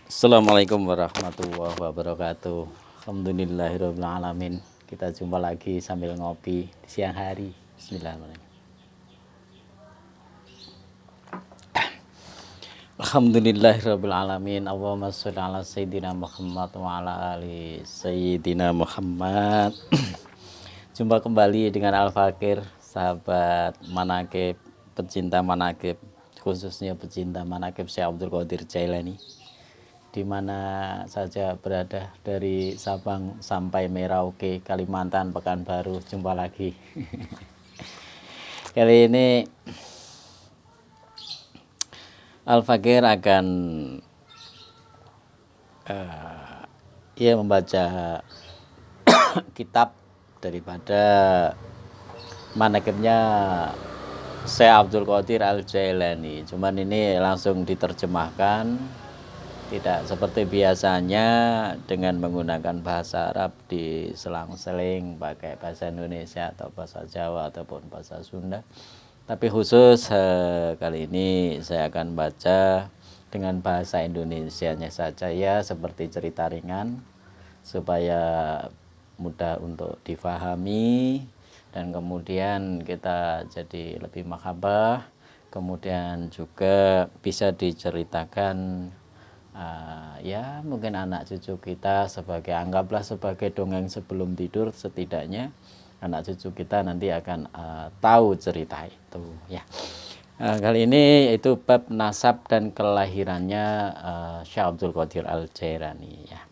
Assalamualaikum warahmatullahi wabarakatuh. Alhamdulillahirabbil alamin. Kita jumpa lagi sambil ngopi di siang hari. Bismillahirrahmanirrahim. Alhamdulillahirabbil alamin. Allahumma sholli ala sayyidina Muhammad wa ala ali sayyidina Muhammad. Jumpa kembali dengan Al Fakir, sahabat manakib, pecinta manakib, khususnya pecinta manakib Syekh Abdul Qadir Jailani, di mana saja berada, dari Sabang sampai Merauke, Kalimantan, Pekanbaru. Jumpa lagi. Kali ini Al Fakir akan membaca kitab daripada manakibnya Syekh Abdul Qadir Al Jailani. Cuman ini langsung diterjemahkan, tidak seperti biasanya dengan menggunakan bahasa Arab diselang-seling pakai bahasa Indonesia atau bahasa Jawa ataupun bahasa Sunda. Tapi khusus kali ini saya akan baca dengan bahasa Indonesianya saja ya, seperti cerita ringan supaya mudah untuk difahami dan kemudian kita jadi lebih mahabbah, kemudian juga bisa diceritakan ya mungkin anak cucu kita, sebagai anggaplah sebagai dongeng sebelum tidur, setidaknya anak cucu kita nanti akan tahu cerita itu ya. Kali ini itu bab nasab dan kelahirannya Syekh Abdul Qadir Al Jailani ya.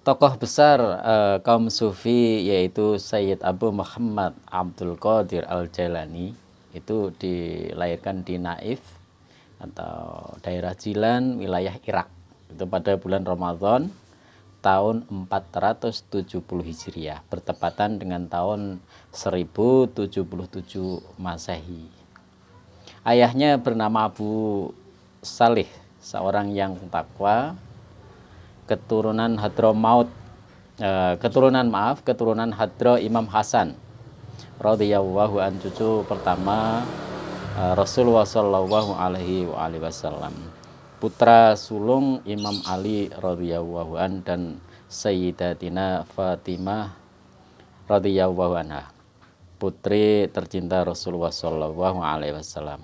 Tokoh besar kaum sufi yaitu Sayyid Abu Muhammad Abdul Qadir Al Jailani itu dilahirkan di Naif atau daerah Jilan, wilayah Irak, itu pada bulan Ramadan tahun 470 Hijriah, bertepatan dengan tahun 1077 Masehi. Ayahnya bernama Abu Salih, seorang yang takwa, keturunan Hadro Imam Hasan radhiyallahu an, cucu pertama Rasulullah sallallahu alaihi wasallam, putra sulung Imam Ali radhiyallahu an dan Sayyidatina Fatimah radhiyallahu anha, putri tercinta Rasulullah sallallahu alaihi wasallam.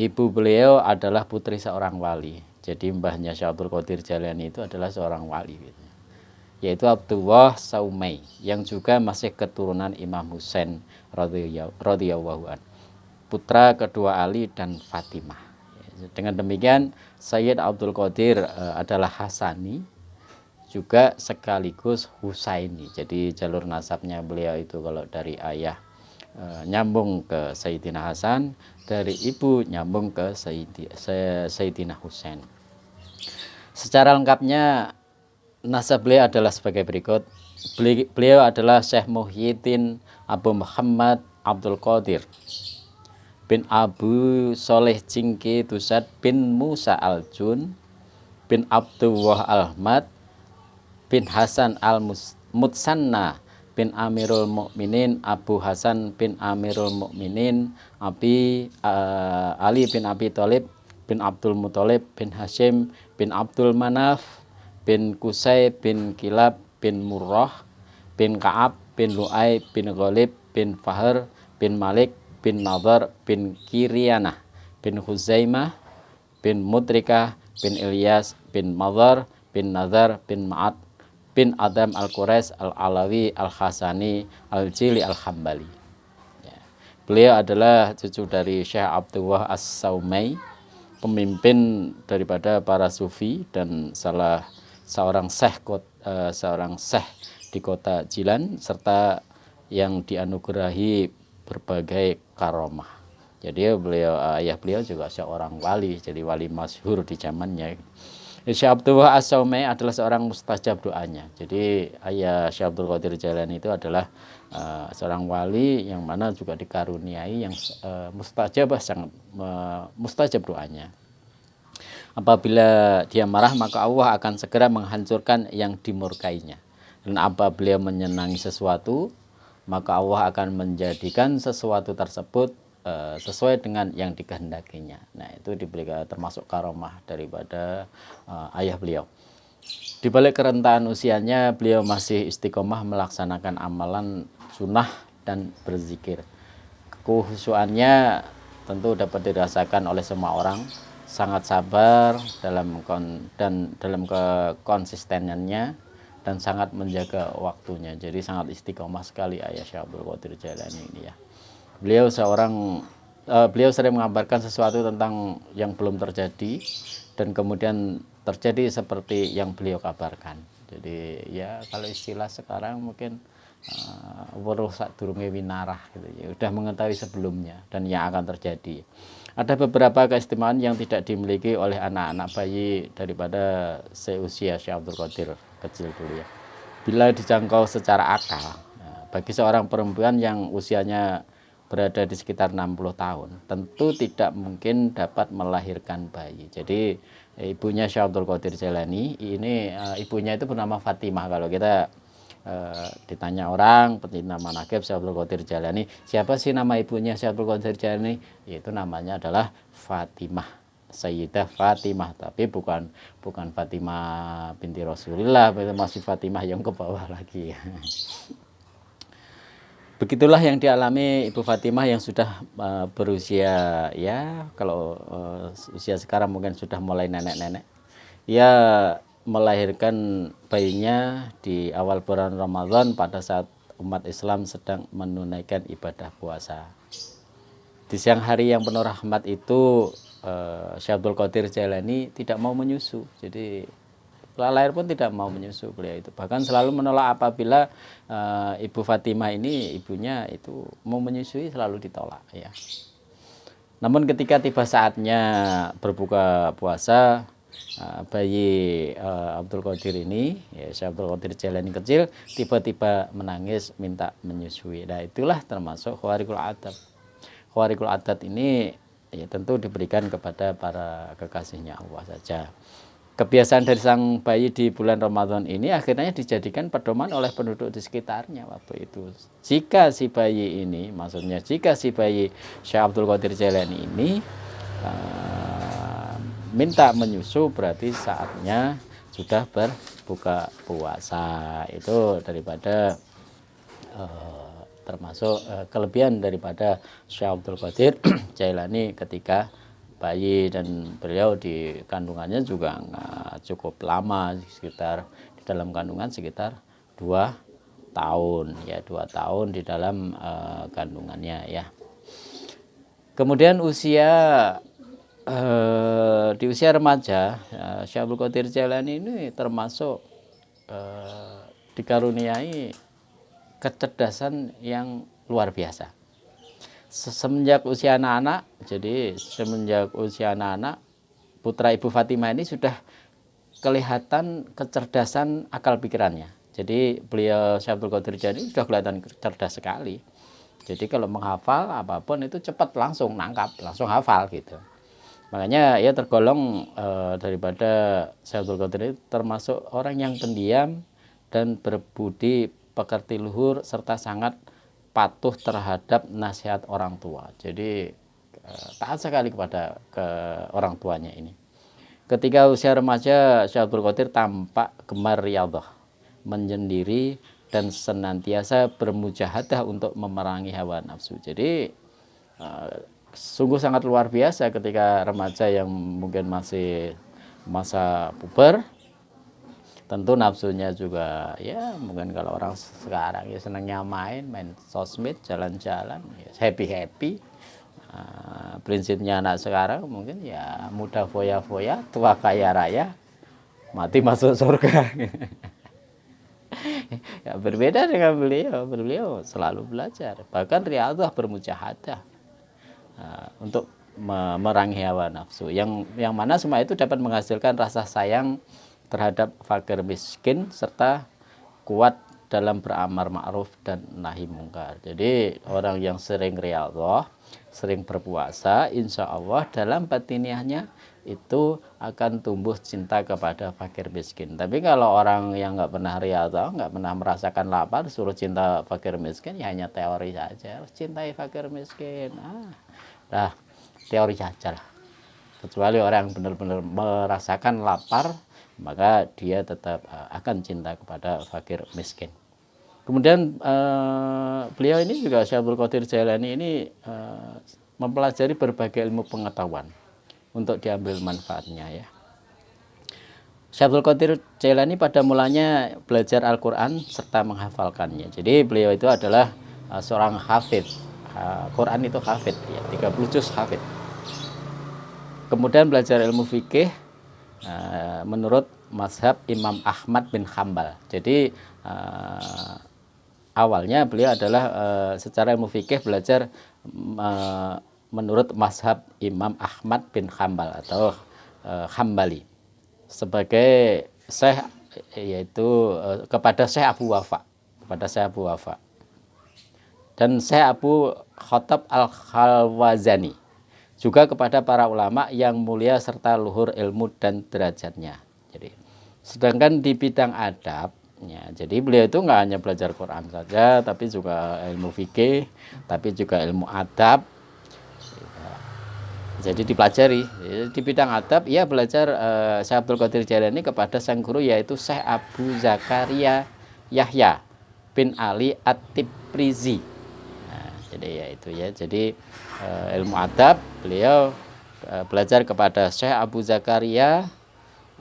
Ibu beliau adalah putri seorang wali. Jadi mbahnya Syekh Abdul Qadir Jailani itu adalah seorang wali gitu, yaitu Abdullah Saumai, yang juga masih keturunan Imam Husain radhiyallahu an, putra kedua Ali dan Fatimah. Dengan demikian Sayyid Abdul Qadir adalah Hasani juga sekaligus Husaini. Jadi jalur nasabnya beliau itu kalau dari ayah nyambung ke Sayyidina Hasan, dari ibu nyambung ke Sayyidina Husain. Secara lengkapnya nasab beliau adalah sebagai berikut. Beliau adalah Syekh Muhyiddin Abu Muhammad Abdul Qadir bin Abu Soleh Cingki Tusad bin Musa Al-Jun bin Abdullah Ahmad bin Hasan Al-Mutsanna bin Amirul Mukminin Abu Hasan bin Amirul Mukminin Ali bin Abi Thalib bin Abdul Muthalib bin Hashim bin Abdul Manaf bin Qusay bin Kilab bin Murrah bin Ka'ab bin Lu'ay bin Ghalib bin Fahr bin Malik bin Nadhar bin Kirianah bin Huzaimah bin Mudrikah bin Ilyas bin Madhar bin Nazar bin Ma'ad bin Adam Al-Quraish Al-Alawi Al-Hasani Al-Jili Al-Hambali ya. Beliau adalah cucu dari Syekh Abdullah As-Saumai, pemimpin daripada para sufi dan seorang syekh di kota Jilan, serta yang dianugerahi berbagai karomah. Jadi ayah beliau juga seorang wali, jadi wali masyhur di zamannya. Syekh Abdullah As-Saumai adalah seorang mustajab doanya. Jadi ayah Syekh Abdul Qadir Jailani itu adalah seorang wali yang mana juga dikaruniai yang sangat mustajab doanya. Apabila dia marah, maka Allah akan segera menghancurkan yang dimurkainya. Dan apabila menyenangi sesuatu, maka Allah akan menjadikan sesuatu tersebut sesuai dengan yang dikehendakinya. Nah, itu diberikan termasuk karomah daripada ayah beliau. Di balik kerentanan usianya, beliau masih istiqomah melaksanakan amalan sunnah dan berzikir. Kekhusyuannya tentu dapat dirasakan oleh semua orang, sangat sabar dalam kekonsistenannya dan sangat menjaga waktunya. Jadi sangat istiqomah sekali ayah Syekh Abdul Qadir Jailani ini ya. Beliau sering mengabarkan sesuatu tentang yang belum terjadi dan kemudian terjadi seperti yang beliau kabarkan. Jadi ya kalau istilah sekarang mungkin weruh sadurunge winarah gitu ya, udah mengetahui sebelumnya dan yang akan terjadi. Ada beberapa keistimewaan yang tidak dimiliki oleh anak-anak bayi daripada seusia Syekh Abdul Qadir kecil dulu ya. Bila dijangkau secara akal, bagi seorang perempuan yang usianya berada di sekitar 60 tahun, tentu tidak mungkin dapat melahirkan bayi. Jadi ibunya Syekh Abdul Qadir Jailani ini ibunya itu bernama Fatimah. Kalau kita ditanya orang pecinta manaqib Syekh Abdul Qadir Jailani, siapa sih nama ibunya Syekh Abdul Qadir Jailani? Yaitu namanya adalah Fatimah, Sayyidah Fatimah, tapi bukan Fatimah binti Rasulillah, masih Fatimah yang ke bawah lagi. Begitulah yang dialami Ibu Fatimah yang sudah berusia ya kalau usia sekarang mungkin sudah mulai nenek-nenek. Ia melahirkan bayinya di awal bulan Ramadan pada saat umat Islam sedang menunaikan ibadah puasa. Di siang hari yang penuh rahmat itu Syekh Abdul Qadir Jailani tidak mau menyusu. Jadi setelah lahir pun tidak mau menyusu beliau itu. Bahkan selalu menolak apabila Ibu Fatimah ini ibunya itu mau menyusui, selalu ditolak ya. Namun ketika tiba saatnya berbuka puasa, bayi Abdul Qadir ini, ya, Syekh Abdul Qadir Jailani kecil tiba-tiba menangis minta menyusui. Nah, itulah termasuk khawarikul adat. Khawarikul adat ini ya tentu diberikan kepada para kekasihnya Allah saja. Kebiasaan dari sang bayi di bulan Ramadan ini akhirnya dijadikan pedoman oleh penduduk di sekitarnya waktu itu. Jika si bayi ini, maksudnya jika si bayi Syekh Abdul Qadir Jailani ini minta menyusu, berarti saatnya sudah berbuka puasa. Itu daripada termasuk kelebihan daripada Syekh Abdul Qadir Jailani ketika bayi, dan beliau di kandungannya juga cukup lama, sekitar di dalam kandungan sekitar 2 tahun ya, 2 tahun di dalam kandungannya ya. Kemudian di usia remaja Syekh Abdul Qadir Jailani ini termasuk dikaruniai kecerdasan yang luar biasa. Semenjak usia anak-anak, jadi semenjak usia anak-anak, putra Ibu Fatimah ini sudah kelihatan kecerdasan akal pikirannya. Jadi beliau Syekh Abdul Qadir Jailani sudah kelihatan cerdas sekali. Jadi kalau menghafal apapun itu cepat, langsung nangkap, langsung hafal gitu. Makanya ia tergolong daripada Syekh Abdul Qadir itu termasuk orang yang pendiam dan berbudi pekerti luhur serta sangat patuh terhadap nasihat orang tua. Jadi taat sekali kepada orang tuanya ini. Ketika usia remaja, Syekh Abdul Qadir tampak gemar riyadhah, menyendiri dan senantiasa bermujahadah untuk memerangi hawa nafsu. Jadi sungguh sangat luar biasa ketika remaja yang mungkin masih masa puber. Tentu nafsunya juga ya mungkin kalau orang sekarang ya senangnya main sosmed, jalan-jalan, ya happy. Prinsipnya anak sekarang mungkin ya muda foya-foya, tua kaya raya, mati masuk surga. Ya, berbeda dengan beliau selalu belajar, bahkan riyadhah, bermujahadah untuk memerangi hawa nafsu, yang mana semua itu dapat menghasilkan rasa sayang terhadap fakir miskin serta kuat dalam beramar ma'ruf dan nahi mungkar. Jadi orang yang sering riyadhah, sering berpuasa, insya Allah dalam batiniahnya itu akan tumbuh cinta kepada fakir miskin. Tapi kalau orang yang nggak pernah riyadhah, nggak pernah merasakan lapar, suruh cinta fakir miskin, ya hanya teori saja. Harus cintai fakir miskin. Nah, teori aja lah. Kecuali orang yang benar-benar merasakan lapar, maka dia tetap akan cinta kepada fakir miskin. Kemudian beliau ini juga, Syekh Abdul Qadir Jailani ini mempelajari berbagai ilmu pengetahuan untuk diambil manfaatnya ya. Syekh Abdul Qadir Jailani pada mulanya belajar Al-Quran serta menghafalkannya. Jadi beliau itu adalah seorang hafidh. Quran itu hafidh ya, 30 juz hafidh. Kemudian belajar ilmu fikih menurut mazhab Imam Ahmad bin Hambal. Jadi awalnya beliau adalah secara ilmu fikih belajar menurut mazhab Imam Ahmad bin Hambal atau Hambali sebagai Syekh, yaitu kepada Syekh Abu Wafa, dan Syekh Abu Khattab Al-Khalwazani, juga kepada para ulama yang mulia serta luhur ilmu dan derajatnya. Jadi sedangkan di bidang adab ya, jadi beliau itu nggak hanya belajar Quran saja, tapi juga ilmu fikih, tapi juga ilmu adab. Jadi dipelajari di bidang adab. Ia belajar Syekh Abdul Qadir Jailani kepada sang guru, yaitu Syekh Abu Zakaria Yahya bin Ali At-Tibrizi. Nah, jadi ya itu ya. Jadi ilmu adab beliau belajar kepada Syekh Abu Zakaria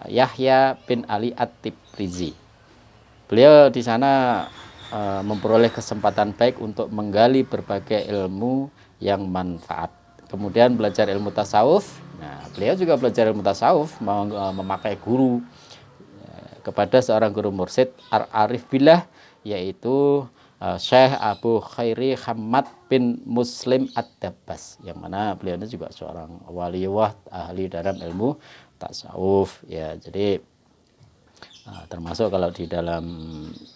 Yahya bin Ali At-Tibrizi. Beliau di sana memperoleh kesempatan baik untuk menggali berbagai ilmu yang manfaat. Kemudian belajar ilmu tasawuf. Nah, beliau juga belajar ilmu tasawuf, memakai guru kepada seorang guru mursyid Arif Billah, yaitu Syekh Abu Khairi Hamad bin Muslim Ad-Dabbas, yang mana beliau ini juga seorang waliullah, ahli dalam ilmu tasawuf ya. Jadi termasuk kalau di dalam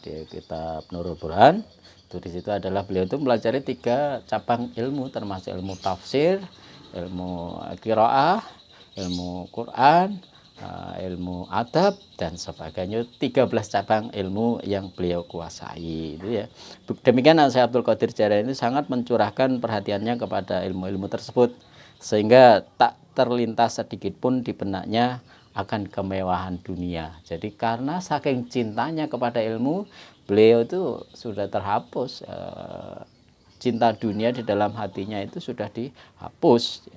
di kitab Nurul Burhan itu di situ adalah beliau itu mempelajari 3 cabang ilmu, termasuk ilmu tafsir, ilmu qiraah, ilmu Quran, ilmu adab dan sebagainya. 13 cabang ilmu yang beliau kuasai itu ya. Demikian Syekh Abdul Qadir Jailani sangat mencurahkan perhatiannya kepada ilmu-ilmu tersebut, sehingga tak terlintas sedikit pun di benaknya akan kemewahan dunia. Jadi karena saking cintanya kepada ilmu, beliau itu sudah terhapus cinta dunia di dalam hatinya, itu sudah dihapus.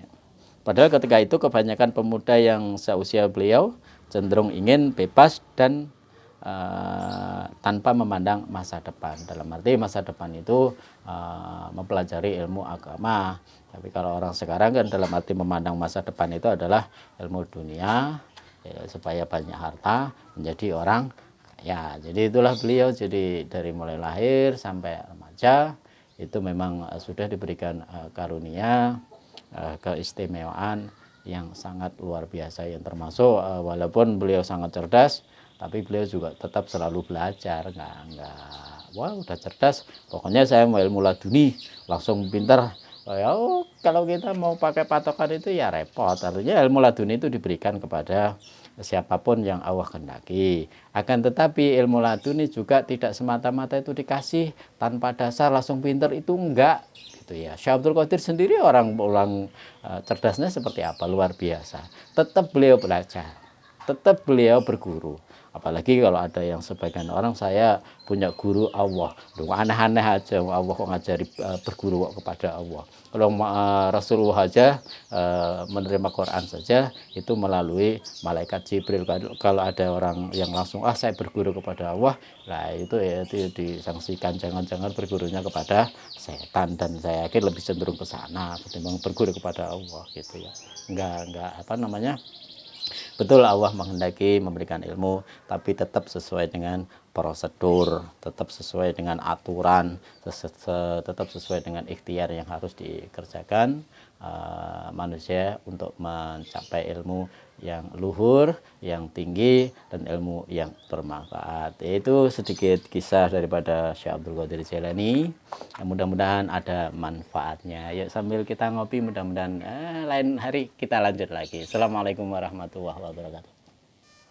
Padahal ketika itu kebanyakan pemuda yang seusia beliau cenderung ingin bebas dan tanpa memandang masa depan. Dalam arti masa depan itu mempelajari ilmu agama. Tapi kalau orang sekarang kan dalam arti memandang masa depan itu adalah ilmu dunia ya, supaya banyak harta, menjadi orang kaya. Jadi itulah beliau. Jadi dari mulai lahir sampai remaja itu memang sudah diberikan karunia, keistimewaan yang sangat luar biasa, yang termasuk walaupun beliau sangat cerdas, tapi beliau juga tetap selalu belajar. Enggak wah udah cerdas pokoknya saya mau ilmu laduni langsung pintar. Kalau kita mau pakai patokan itu ya repot. Artinya ilmu laduni itu diberikan kepada siapapun yang Allah kehendaki. Akan tetapi ilmu laduni juga tidak semata-mata itu dikasih tanpa dasar langsung pintar, itu enggak gitu ya. Syekh Abdul Qadir sendiri orang cerdasnya seperti apa, luar biasa. Tetap beliau belajar, tetap beliau berguru. Apalagi kalau ada yang sebagian orang, saya punya guru Allah, aneh-aneh aja, Allah kok ngajari berguru kok kepada Allah. Kalau Rasulullah aja menerima Quran saja itu melalui malaikat Jibril. Kalau ada orang yang langsung saya berguru kepada Allah, nah itu disangsikan, jangan-jangan bergurunya kepada setan. Dan saya yakin lebih cenderung ke sana ketimbang berguru kepada Allah gitu ya. Enggak apa namanya, betul Allah menghendaki memberikan ilmu, tapi tetap sesuai dengan prosedur, tetap sesuai dengan aturan, tetap sesuai dengan ikhtiar yang harus dikerjakan manusia untuk mencapai ilmu yang luhur, yang tinggi, dan ilmu yang bermanfaat. Itu sedikit kisah daripada Syekh Abdul Qadir Jailani. Mudah-mudahan ada manfaatnya. Yuk sambil kita ngopi, mudah-mudahan lain hari kita lanjut lagi. Assalamualaikum warahmatullahi wabarakatuh.